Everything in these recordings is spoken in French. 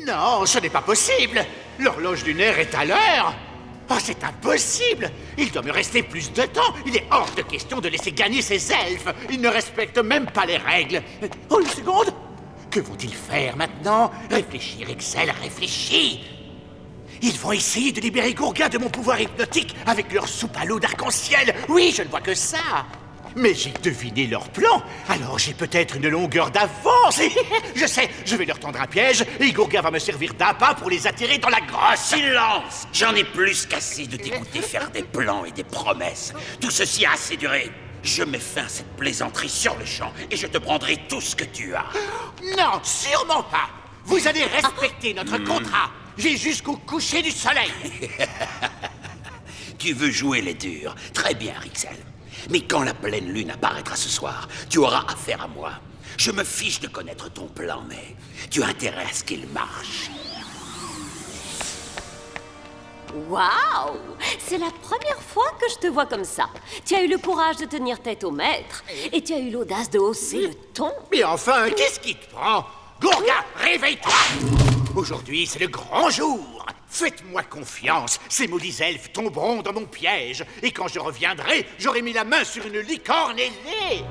Non, ce n'est pas possible. L'horloge lunaire est à l'heure. Oh, c'est impossible. Il doit me rester plus de temps. Il est hors de question de laisser gagner ces elfes. Ils ne respectent même pas les règles. Oh, une seconde. Que vont-ils faire maintenant? Réfléchir, Excel, réfléchis. Ils vont essayer de libérer Gourga de mon pouvoir hypnotique avec leur soupe à l'eau d'arc-en-ciel. Oui, je ne vois que ça. Mais j'ai deviné leur plan, alors j'ai peut-être une longueur d'avance. Je sais, je vais leur tendre un piège et Gourga va me servir d'appât pour les attirer dans la grosse. Silence! J'en ai plus qu'assez de t'écouter faire des plans et des promesses. Tout ceci a assez duré. Je mets fin à cette plaisanterie sur le champ et je te prendrai tout ce que tu as. Non, sûrement pas. Vous allez respecter notre contrat. J'ai jusqu'au coucher du soleil. Tu veux jouer les durs. Très bien, Rixel. Mais quand la pleine lune apparaîtra ce soir, tu auras affaire à moi. Je me fiche de connaître ton plan, mais tu as intérêt à ce qu'il marche. Waouh! C'est la première fois que je te vois comme ça. Tu as eu le courage de tenir tête au maître. Et tu as eu l'audace de hausser le ton. Mais enfin, qu'est-ce qui te prend? Gourga, réveille-toi! Aujourd'hui, c'est le grand jour. Faites-moi confiance, ces maudits elfes tomberont dans mon piège. Et quand je reviendrai, j'aurai mis la main sur une licorne ailée.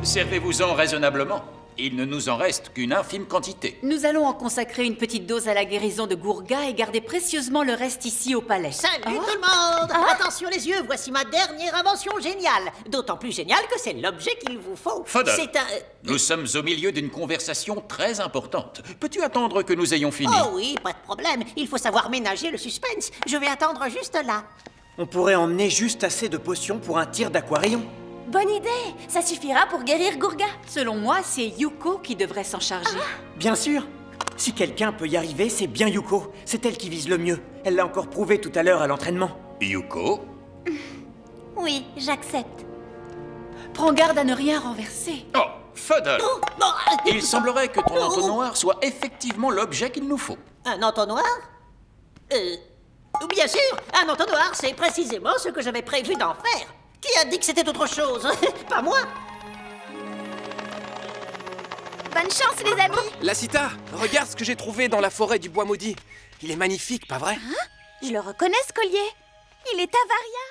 Servez-vous-en raisonnablement. Il ne nous en reste qu'une infime quantité. Nous allons en consacrer une petite dose à la guérison de Gourga et garder précieusement le reste ici au palais. Salut tout le monde! Attention les yeux, voici ma dernière invention géniale. D'autant plus géniale que c'est l'objet qu'il vous faut. Fodder, C'est un... nous sommes au milieu d'une conversation très importante. Peux-tu attendre que nous ayons fini? Oh oui, pas de problème. Il faut savoir ménager le suspense. Je vais attendre juste là. On pourrait emmener juste assez de potions pour un tir d'aquarium. Bonne idée! Ça suffira pour guérir Gourga. Selon moi, c'est Yuko qui devrait s'en charger. Bien sûr. Si quelqu'un peut y arriver, c'est bien Yuko. C'est elle qui vise le mieux. Elle l'a encore prouvé tout à l'heure à l'entraînement. Yuko? Oui, j'accepte. Prends garde à ne rien renverser. Oh, Fodder! Bon, Il semblerait que ton entonnoir soit effectivement l'objet qu'il nous faut. un entonnoir? Bien sûr, un entonnoir, c'est précisément ce que j'avais prévu d'en faire. Qui a dit que c'était autre chose? Pas moi. Bonne chance, les amis! Lassita, regarde ce que j'ai trouvé dans la forêt du bois maudit. Il est magnifique, pas vrai? Je le reconnais, ce collier. Il est Avaria.